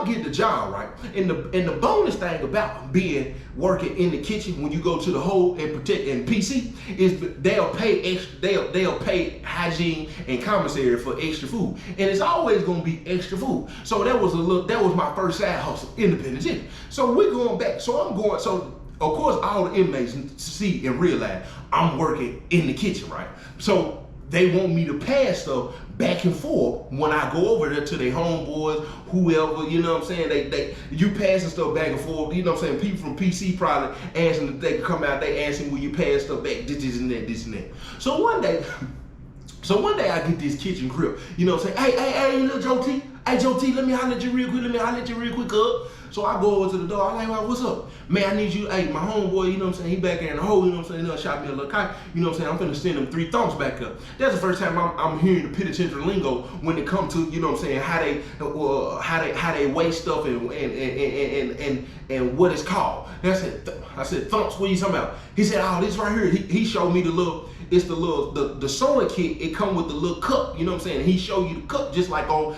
get the job, right? And the bonus thing about working in the kitchen when you go to the hole and protect and PC is they'll pay hygiene and commissary for extra food, and it's always gonna be extra food. So that was my first side hustle, independent chicken. So we're going back. So of course all the inmates see and realize I'm working in the kitchen, right? So they want me to pass stuff back and forth when I go over there to their homeboys, whoever, you know what I'm saying? You passing stuff back and forth, you know what I'm saying? People from PC probably asking if they can come out, they asking will you pass stuff back, this and that. So one day I get this kitchen grip, you know what I'm saying? Hey, little Joe T, let me holler at you real quick, cuz. So I go over to the door, I'm like, well, what's up? Man, I need you, hey, my homeboy, you know what I'm saying, he back there in the hole, you know what I'm saying, he'll shot me a little kite, you know what I'm saying, I'm finna send him 3 thumps back up. That's the first time I'm hearing the penitentiary lingo when it comes to, you know what I'm saying, how they weigh stuff and what it's called. And I said, thumps, what are you talking about? He said, oh, this right here, he showed me the soda kit, it come with the little cup, you know what I'm saying? He showed you the cup just like on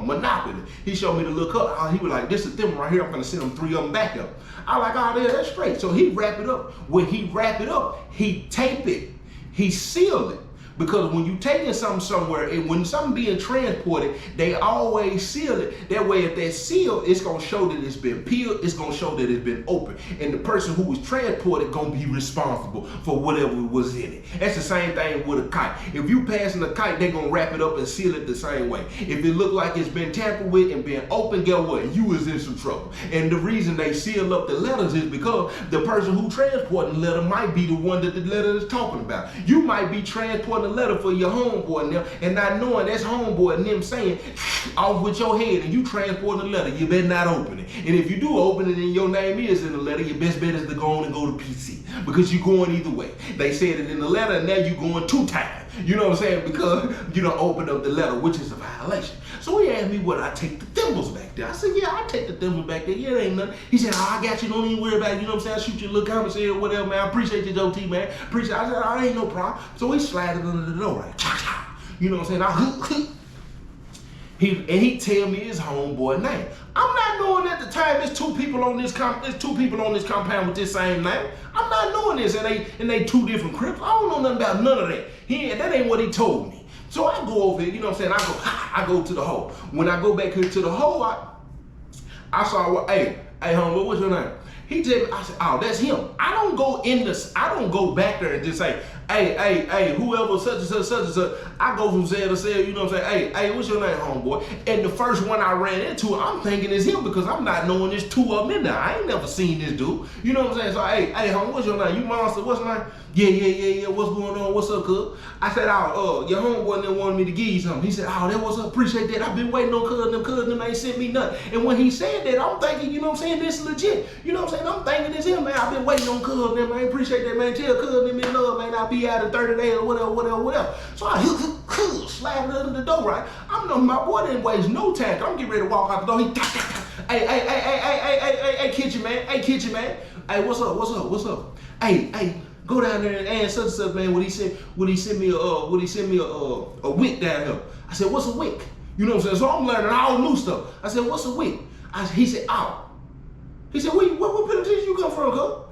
Monopoly. He showed me the little cup. He was like, this is them right here. I'm gonna send them 3 of them back up. I like, oh, yeah, that's straight. So he wrap it up. When he wrap it up, he tape it. He seal it. Because when you taking something somewhere and when something being transported, they always seal it. That way, if that's sealed, it's gonna show that it's been peeled, it's gonna show that it's been opened. And the person who was transported gonna be responsible for whatever was in it. That's the same thing with a kite. If you passing a kite, they gonna wrap it up and seal it the same way. If it look like it's been tampered with and been opened, guess what? You is in some trouble. And the reason they seal up the letters is because the person who transporting the letter might be the one that the letter is talking about. You might be transporting a letter for your homeboy and them, and not knowing that's homeboy and them saying off with your head, and you transporting the letter, you better not open it. And if you do open it and your name is in the letter, your best bet is to go on and go to PC, because you're going either way. They said it in the letter, and now you're going 2 times. You know what I'm saying? Because you don't open up the letter, which is a violation. So he asked me would I take the thimbles back there. I said, yeah, I take the thimbles back there. Yeah, it ain't nothing. He said, oh, I got you. Don't even worry about it. You know what I'm saying? I'll shoot you a little commissary or whatever, man. I appreciate you, Joe T, man. Appreciate it. I said, oh, ain't no problem. So he slided under the door, right? You know what I'm saying? He tell me his homeboy name. I'm not knowing at the time there's 2 people on this compound with this same name. I'm not knowing this, and they 2 different crips. I don't know nothing about none of that. That ain't what he told me. So I go over here, you know what I'm saying? I go to the hole. When I go back here to the hole, I saw, hey, homeboy, what's your name? He tell me, I said, oh, that's him. I don't go back there and just say, hey, whoever such and such. I go from cell to cell, you know what I'm saying? Hey, what's your name, homeboy? And the first one I ran into, I'm thinking it's him because I'm not knowing there's 2 of them in there. I ain't never seen this dude. You know what I'm saying? So, hey, homie, what's your name? You monster, what's your name? Yeah, what's going on? What's up, cuz? I said, your homeboy then wanted me to give you something. He said, that what's up, appreciate that. I've been waiting on cuz them ain't sent me nothing. And when he said that, I'm thinking, you know what I'm saying, this is legit. You know what I'm saying? I'm thinking it's him, man. I've been waiting on cuz them, man. Appreciate that, man. Tell cuz them in love, man. I'll be out in 30 days or whatever. So I slide under the door, right? I'm knowing my boy didn't waste no time. I'm getting ready to walk out the door. He hey, kitchen man. Hey, what's up? Hey, go down there and ask such and such, man. Would he send me a wick down here? I said, what's a wick? You know what I'm saying? So I'm learning all new stuff. I said, what's a wick? He said, He said, what penitentiary you come from, cuz?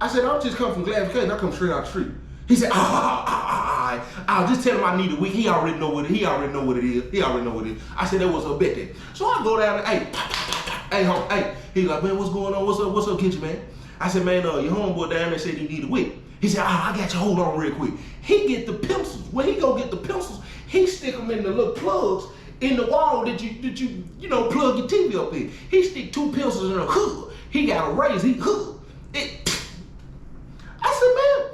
I said, I'm just come from Gladification. I come straight out the street. He said, I'll just tell him I need a wick. He already know what it is. I said, that was a bet then. So I go down there, hey. He's like, man, what's going on? What's up, kitchen, man? I said, man, your homeboy down there said he need a wick. He said, I got you, hold on real quick. He get the pencils. When he go get the pencils, he stick them in the little plugs in the wall that you plug your TV up in. He stick 2 pencils in a hood. He got a razor, I said, man,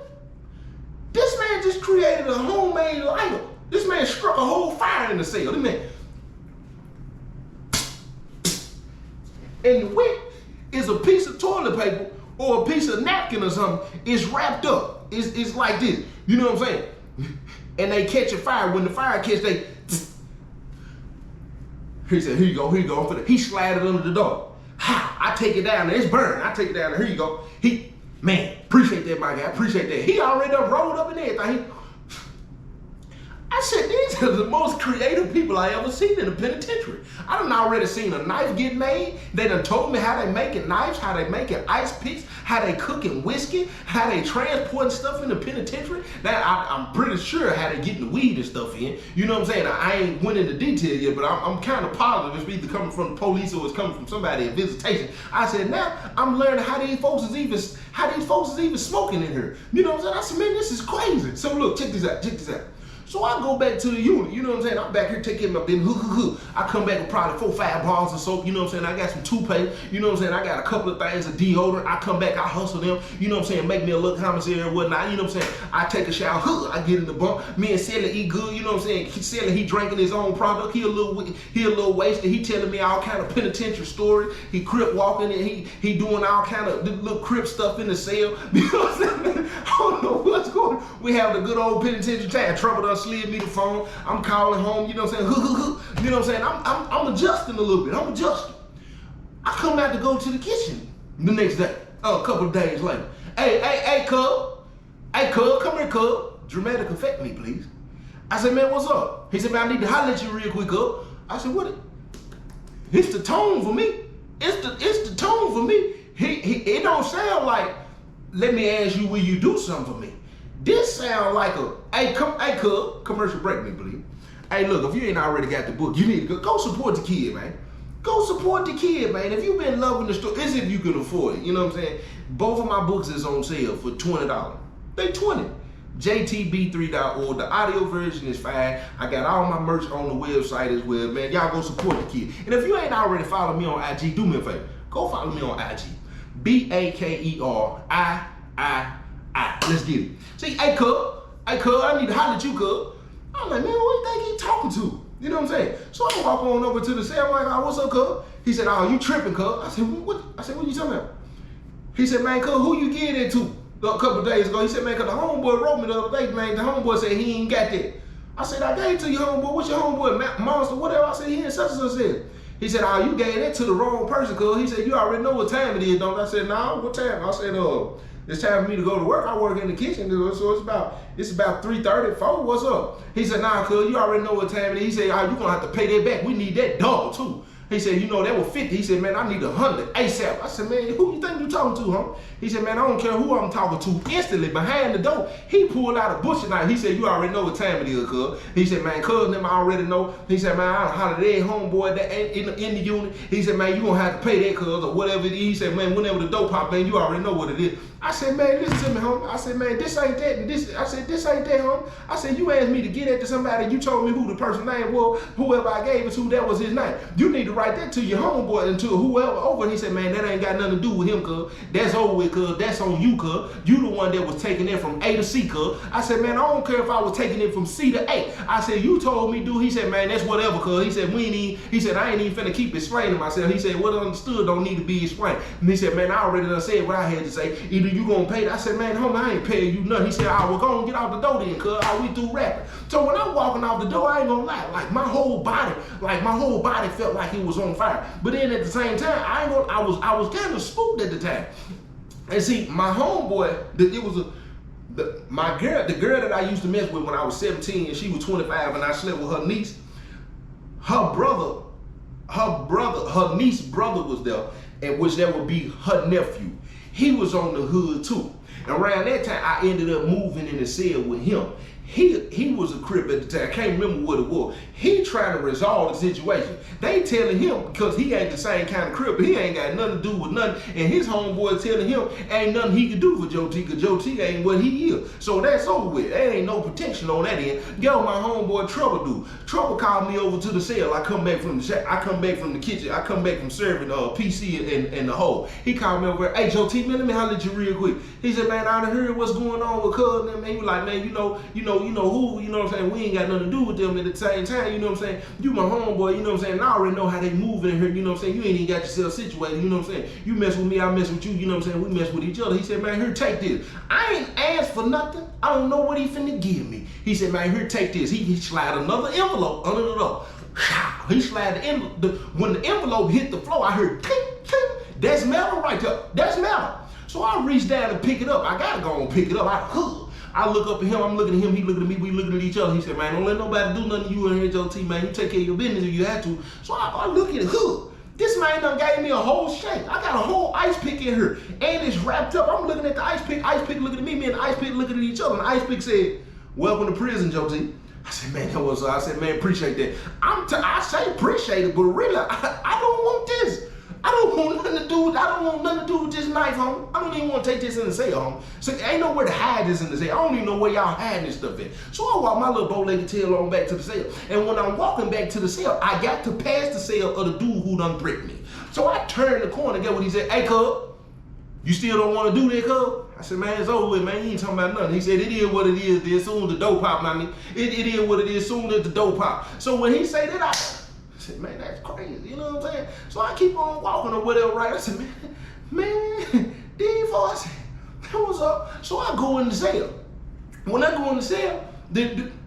this man just created a homemade lighter. This man struck a whole fire in the cell. This man. And the wick is a piece of toilet paper or a piece of napkin or something. It's wrapped up. It's like this. You know what I'm saying? And they catch a fire. When the fire catch, he said, here you go. He slid it under the door. I take it down there. It's burned. I take it down there. Here you go. Man, appreciate that, my guy. Appreciate that. He already done rolled up and everything. I said, these are the most creative people I ever seen in the penitentiary. I done already seen a knife get made. They done told me how they making knives, how they making ice picks, how they cooking whiskey, how they transporting stuff in the penitentiary. That I'm pretty sure how they getting the weed and stuff in. You know what I'm saying? I ain't went into detail yet, but I'm kind of positive it's either coming from the police or it's coming from somebody in visitation. I said, now I'm learning how these folks is even smoking in here. You know what I'm saying? I said, man, this is crazy. So look, check this out. So I go back to the unit, you know what I'm saying? I'm back here taking my business. I come back with probably 4 or 5 bars of soap, you know what I'm saying? I got some toothpaste, you know what I'm saying? I got a couple of things of deodorant. I come back, I hustle them, you know what I'm saying? Make me a little commissary or whatnot, you know what I'm saying? I take a shower, I get in the bunk. Me and Sally eat good, you know what I'm saying? Sally, he drinking his own product. He a little wasted. He telling me all kind of penitentiary stories. He crip walking and he doing all kind of little crip stuff in the cell. You know what I'm saying? I don't know what's going on. We have the good old penitentiary time. Trouble done slid me the phone. I'm calling home, you know what I'm saying? You know what I'm saying? I'm adjusting a little bit. I'm adjusting. I come out to go to the kitchen the next day, a couple of days later. Hey, cub. Hey, cub, come here, cub. Dramatic effect me, please. I said, man, what's up? He said, man, I need to holler at you real quick, cub. I said, what? It's the tone for me. It's the tone for me. It don't sound like, let me ask you, will you do something for me? This sound like hey, cub, commercial break me, please. Hey, look, if you ain't already got the book, you need to go support the kid, man. Go support the kid, man. If you've been loving the story, as if you can afford it, you know what I'm saying? Both of my books is on sale for $20. They $20. JTB3.org. The audio version is fine. I got all my merch on the website as well, man. Y'all go support the kid. And if you ain't already followed me on IG, do me a favor. Go follow me on IG. BAKERII. Let's get it. See, hey, cub, I need to holler at you, cub. I'm like, man, what do you think he talking to? You know what I'm saying? So I walk on over to the cell. I'm like, oh, what's up, cub? He said, oh, you tripping, cub? I said, what? What you talking about? He said, man, cub, who you getting it to? A couple of days ago, he said, man, cause the homeboy wrote me the other day, man. The homeboy said he ain't got that. I said, I gave it to your homeboy. What's your homeboy, Monster, whatever? I said, he ain't such and such said. He said, oh, you gave that to the wrong person, cuz. He said, you already know what time it is, don't you? I said, nah, what time? I said, it's time for me to go to work. I work in the kitchen, so it's about 3:30, 4. What's up? He said, nah, cuz, you already know what time it is. He said, oh, you gonna have to pay that back. We need that double too. He said, you know, that was 50. He said, man, I need 100 ASAP. I said, man, who you think you talking to, huh? He said, man, I don't care who I'm talking to. Instantly, behind the door, he pulled out a butcher knife. He said, you already know what time it is, cuz. He said, man, cuz, them I already know. He said, man, I hollered at homeboy that in the unit. He said, man, you gonna have to pay that, cuz, or whatever it is. He said, man, whenever the dope pop, man, you already know what it is. I said, man, listen to me, homie. I said, man, this ain't that. I said, this ain't that, homie. I said, you asked me to get that to somebody. You told me who the person's name was. Whoever I gave it to, that was his name. You need to write that to your homeboy and to whoever over. And he said, man, that ain't got nothing to do with him, cuz. That's over with, cuz. That's on you, cuz. You the one that was taking it from A to C, cuz. I said, man, I don't care if I was taking it from C to A. I said, you told me, dude. He said, man, that's whatever, cuz. He said, he said, I ain't even finna keep explaining myself. He said, what understood don't need to be explained. And he said, man, I already done said what I had to say. Either you gonna pay that. I said, man, homie, I ain't paying you nothing. He said, all right, well, go on, get out the door then, cuz. We through rapping. So when I'm walking out the door, I ain't gonna lie, like my whole body felt like it was on fire. But then at the same time, I was kind of spooked at the time. And see, my homeboy, the girl that I used to mess with when I was 17 and she was 25 and I slept with her niece, her niece's brother was there, and which that would be her nephew. He was on the hood too. And around that time, I ended up moving in the cell with him. He was a crip at the time. I can't remember what it was. He trying to resolve the situation. They telling him, because he ain't the same kind of crip, he ain't got nothing to do with nothing. And his homeboy telling him ain't nothing he can do for Joe T, because Joe T ain't what he is. So that's over with. There ain't no protection on that end. Yo, my homeboy Trouble do. Trouble called me over to the cell. I come back from the kitchen. I come back from serving PC in the hole. He called me over. Hey, Joe T, man, let me holler at you real quick. He said, man, I done heard what's going on with cuz and them. He was like, man, you know who, you know what I'm saying? We ain't got nothing to do with them at the same time, you know what I'm saying? You my homeboy, you know what I'm saying? And I already know how they move in here, you know what I'm saying? You ain't even got yourself situated, you know what I'm saying? You mess with me, I mess with you, you know what I'm saying? We mess with each other. He said, man, here, take this. I ain't asked for nothing. I don't know what he finna give me. He said, man, here, take this. He slide another envelope under the door. He slide the envelope. When the envelope hit the floor, I heard, clink, clink. That's metal right there. That's metal. So I reached down to pick it up. I gotta go and pick it up. I look up at him, I'm looking at him, he looking at me, we looking at each other. He said, man, don't let nobody do nothing to you in HOT, man. You take care of your business if you have to. So I look at the hood. This man done gave me a whole shake. I got a whole ice pick in here, and it's wrapped up. I'm looking at the ice pick looking at me and the ice pick looking at each other. And the ice pick said, welcome to prison, Joe T. I said, man, that was, I said, man, appreciate that. I say appreciate it, but really, I don't want this. I don't want nothing to do with this knife, homie. I don't even want to take this in the cell, homie. So ain't nowhere to hide this in the cell. I don't even know where y'all hiding this stuff at. So I walk my little bow-legged tail on back to the cell. And when I'm walking back to the cell, I got to pass the cell of the dude who done threatened me. So I turned the corner and get what he said, hey, cub, you still don't want to do that, cub? I said, man, it's over with, man. You ain't talking about nothing. He said, it is what it is. As soon as the dough pop, man. It is what it is. As soon as the dough pop. So when he say that, I said, man, that's crazy. You know what I'm saying? So I keep on walking or whatever, right? I said, man, D4, I said, what's up? So I go in the cell. When I go in the cell,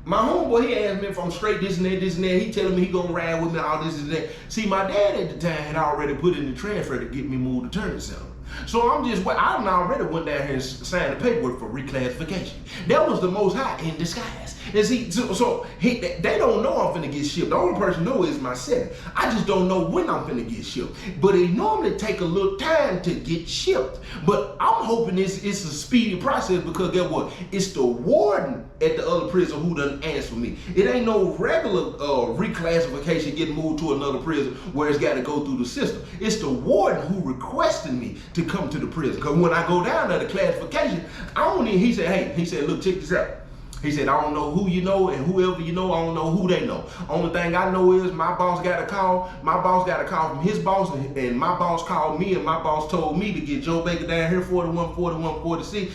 my homeboy, he asked me if I'm straight, this and that. He telling me he gonna ride with me, all this and that. See, my dad at the time had already put in the transfer to get me moved to Turner Center. So I already went down here and signed the paperwork for reclassification. That was the Most High in disguise. And see, they don't know I'm finna get shipped. The only person know is myself. I just don't know when I'm finna get shipped. But it normally take a little time to get shipped. But I'm hoping it's a speedy process because guess what? It's the warden at the other prison who done asked for me. It ain't no regular reclassification getting moved to another prison where it's got to go through the system. It's the warden who requested me to come to the prison. Because when I go down there, the classification, he said, look, check this out. He said, I don't know who you know and whoever you know, I don't know who they know. Only thing I know is my boss got a call. My boss got a call from his boss and my boss called me and my boss told me to get Joe Baker down here 41, 46.